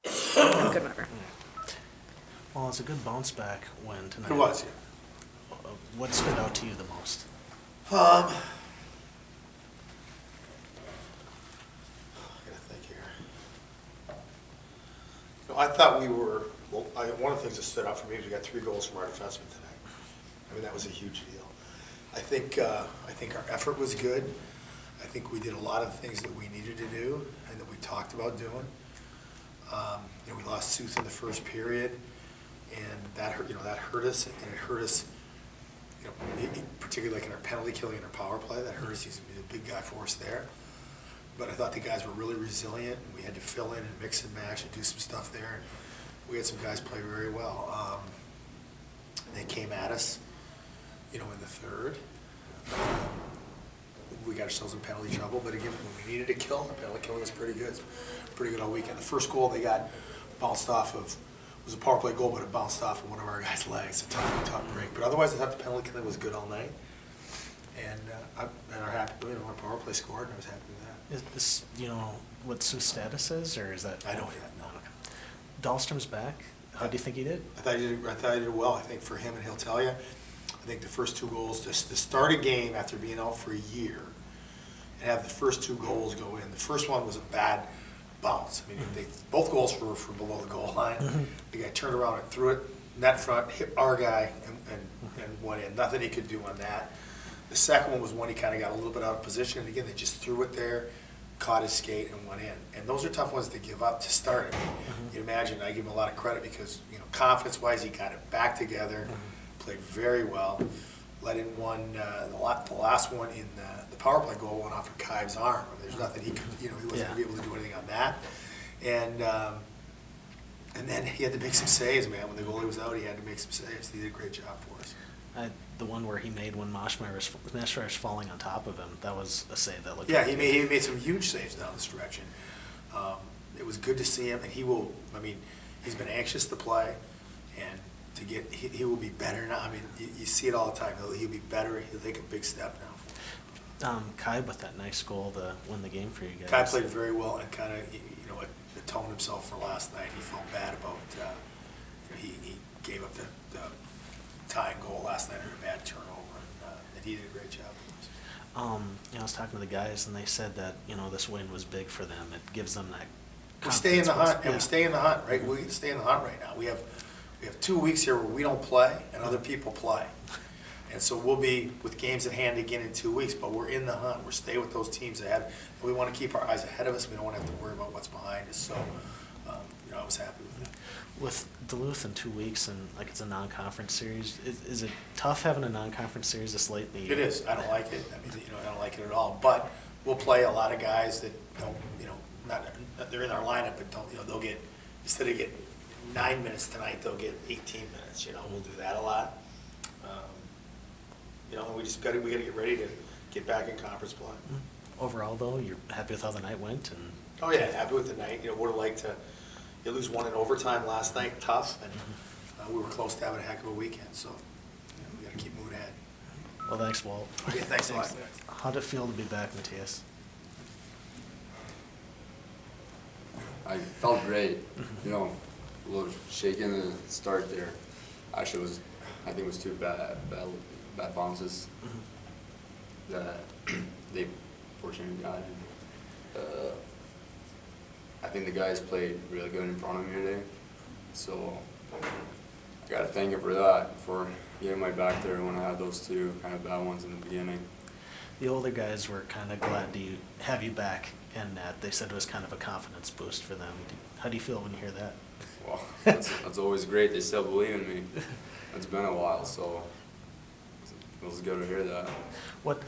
I'm good whenever. Well, it's a good bounce back win tonight. It was, What stood out to you the most? yeah. I gotta think here. I thought we were, one of the things that stood out for me was we got 3 goals from our defensemen tonight. I mean, that was a huge deal. I think our effort was good. I think we did a lot of the things that we needed to do and that we talked about doing. We lost Sooth in the first period, and that hurt us, and it hurt us, particularly like in our penalty killing and our power play. That hurt us. He's a big guy for us there. But I thought the guys were really resilient, and we had to fill in and mix and match and do some stuff there. And we had some guys play very well. They came at us, in the third. We got ourselves in penalty trouble, but again, when we needed to kill, the penalty killing was pretty good all weekend. The first goal they got bounced off of, was a power play goal, but it bounced off of one of our guys' legs, a tough break. But otherwise, I thought the penalty killing was good all night. And our power play scored, and I was happy with that. Is this, what Sooth's status is, or is that? I don't yet, no. Dahlstrom's back. How do you think he did? I thought he did well. I think for him, and he'll tell you, I think the first 2 goals, to start a game after being out for a year, and have the first 2 goals go in. The first one was a bad bounce. I mean, both goals were from below the goal line. The guy turned around and threw it net front, hit our guy, and went in. Nothing he could do on that. The second one was one he kind of got a little bit out of position, and again, they just threw it there, caught his skate, and went in. And those are tough ones to give up to start. I mean, you imagine, I give him a lot of credit because, confidence-wise, he got it back together, played very well, let in one, the last one in the power play goal went off of Kive's arm. I mean, there's nothing he could, he wasn't going to be able to do anything on that. And then he had to make some saves, man. When the goalie was out, he had to make some saves. He did a great job for us. The one where he made when Maschmeyer's falling on top of him, that was a save that looked. Yeah, he made some huge saves down the stretch, and it was good to see him. And he will. I mean, he's been anxious to play, and to get he will be better now. I mean, you see it all the time. He'll be better. He'll take a big step now. Kai with that nice goal to win the game for you guys. Kai played very well and kind of atoned himself for last night. He felt bad about he gave up the tying goal last night or a bad turnover, and he did a great job for us. I was talking to the guys, and they said that this win was big for them. It gives them that. We stay in the hunt, and yeah. we stay in the hunt, right? We stay in the hunt right now. We have 2 weeks here where we don't play and other people play, and so we'll be with games at hand again in 2 weeks. But we're in the hunt. We're staying with those teams ahead, and we want to keep our eyes ahead of us. We don't want to have to worry about what's behind us. So, I was happy with it. With Duluth in 2 weeks, and it's a non-conference series, is it tough having a non-conference series this late in the year? It is. I don't like it. I mean, I don't like it at all. But we'll play a lot of guys that don't, they're in our lineup, but don't, they'll get, instead of getting 9 minutes tonight, they'll get 18 minutes. We'll do that a lot. We got to get ready to get back in conference play. Overall, though, you're happy with how the night went, and. Oh yeah, happy with the night. Would have liked to. You lose one in overtime last night, tough, and we were close to having a heck of a weekend. So, we got to keep moving ahead. Well, thanks, Walt. Okay, thanks a lot. How'd it feel to be back, Matthias? I felt great. A little shaky in the start there. Actually, I think it was 2 bad bounces that they fortunately got. I think the guys played really good in front of me today, so I got to thank him for that, for getting my back there when I had those 2 kind of bad ones in the beginning. The older guys were kind of glad to have you back in that. They said it was kind of a confidence boost for them. How do you feel when you hear that? Well, that's always great. They still believe in me. It's been a while, so it was good to hear that. What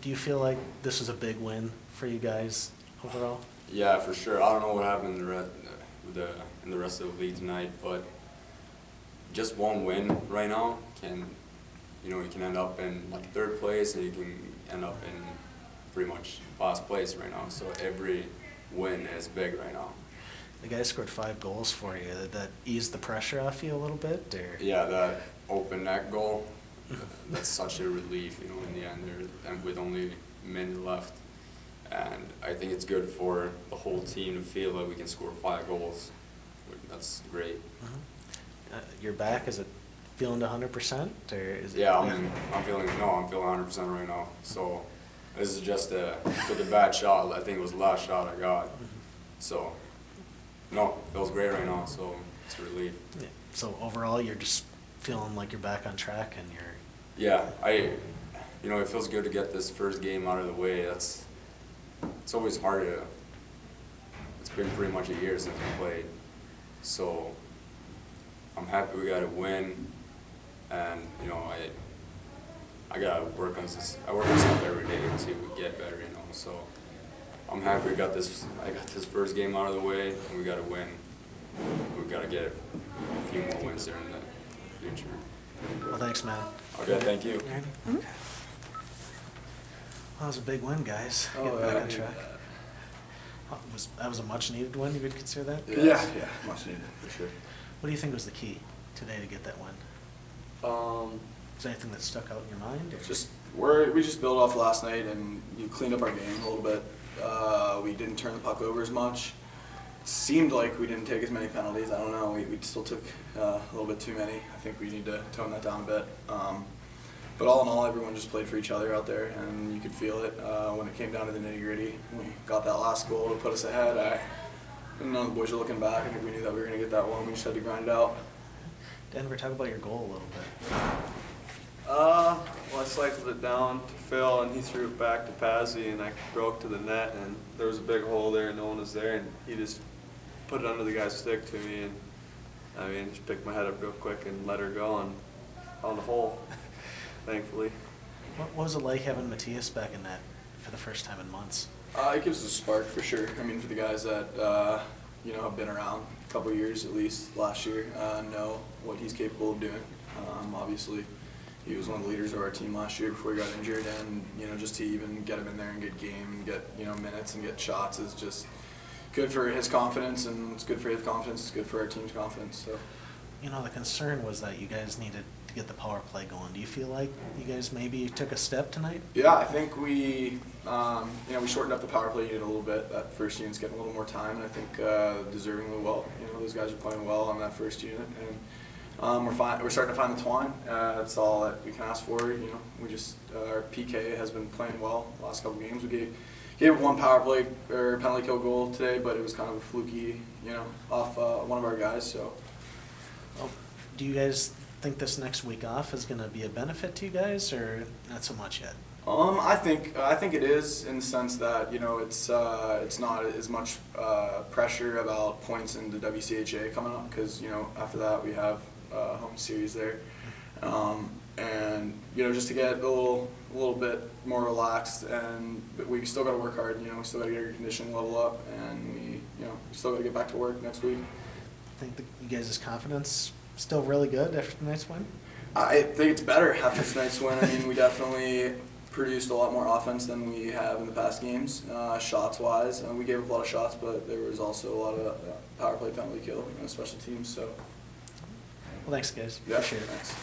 do you feel like this was a big win for you guys overall? Yeah, for sure. I don't know what happened in the rest of the league tonight, but just one win right now can, you can end up in 3rd place, and you can end up in pretty much last place right now. So every win is big right now. The guys scored 5 goals for you. Did that ease the pressure off you a little bit, or? Yeah, that open net goal, that's such a relief, in the end there, and with only a minute left. And I think it's good for the whole team to feel that we can score 5 goals. That's great. Your back, is it feeling to 100%, or is it? Yeah, I'm feeling 100% right now. So this is just took a bad shot. I think it was the last shot I got. So no, it feels great right now. So it's a relief. Yeah. So overall, you're just feeling like you're back on track, and you're. Yeah, it feels good to get this first game out of the way. It's always hard to. It's been pretty much a year since we played, so I'm happy we got a win, and I gotta work on this. I work on stuff every day to get better, So I'm happy I got this first game out of the way, and we got a win. We gotta get a few more wins there in the future. Well, thanks, man. Okay, thank you. Well, that was a big win, guys. Getting back on track. That was a much-needed win. You would consider that? Yeah, much needed, for sure. What do you think was the key today to get that win? Is there anything that stuck out in your mind? Or? We just built off last night and you cleaned up our game a little bit. We didn't turn the puck over as much. It seemed like we didn't take as many penalties. I don't know. We still took a little bit too many. I think we need to tone that down a bit. But all in all, everyone just played for each other out there, and you could feel it when it came down to the nitty-gritty. We got that last goal to put us ahead. None of the boys are looking back. I think we knew that we were going to get that one. We just had to grind it out. Denver, talk about your goal a little bit. Well, I cycled it down to Phil, and he threw it back to Pazzi, and I broke to the net, and there was a big hole there, and no one was there, and he just put it under the guy's stick to me, and just picked my head up real quick and let her go, and found the hole, thankfully. What was it like having Matthias back in net for the first time in months? It gives us a spark for sure. I mean, for the guys that have been around a couple of years at least last year, know what he's capable of doing. Obviously, he was one of the leaders of our team last year before he got injured, and just to even get him in there and get game and get minutes and get shots is just good for his confidence, and it's good for his confidence. It's good for our team's confidence. So. The concern was that you guys needed to get the power play going. Do you feel like you guys maybe took a step tonight? Yeah, I think we shortened up the power play unit a little bit. That first unit's getting a little more time, and I think deservingly well. Those guys are playing well on that first unit, and we're starting to find the twine. That's all that we can ask for. We just our PK has been playing well the last couple games. We gave one power play or penalty kill goal today, but it was kind of a fluky, off one of our guys. So. Well, do you guys think this next week off is going to be a benefit to you guys, or not so much yet? I think it is, in the sense that it's not as much pressure about points in the WCHA coming up, because after that we have a home series there, and just to get a little bit more relaxed, and we still got to work hard. We still got to get our conditioning level up, and we still got to get back to work next week. I think you guys' confidence still really good after tonight's win? I think it's better after tonight's win. I mean, we definitely produced a lot more offense than we have in the past games, shots-wise. We gave up a lot of shots, but there was also a lot of power play, penalty kill, special teams. So. Well, thanks, guys. Yeah, Appreciate it. thanks.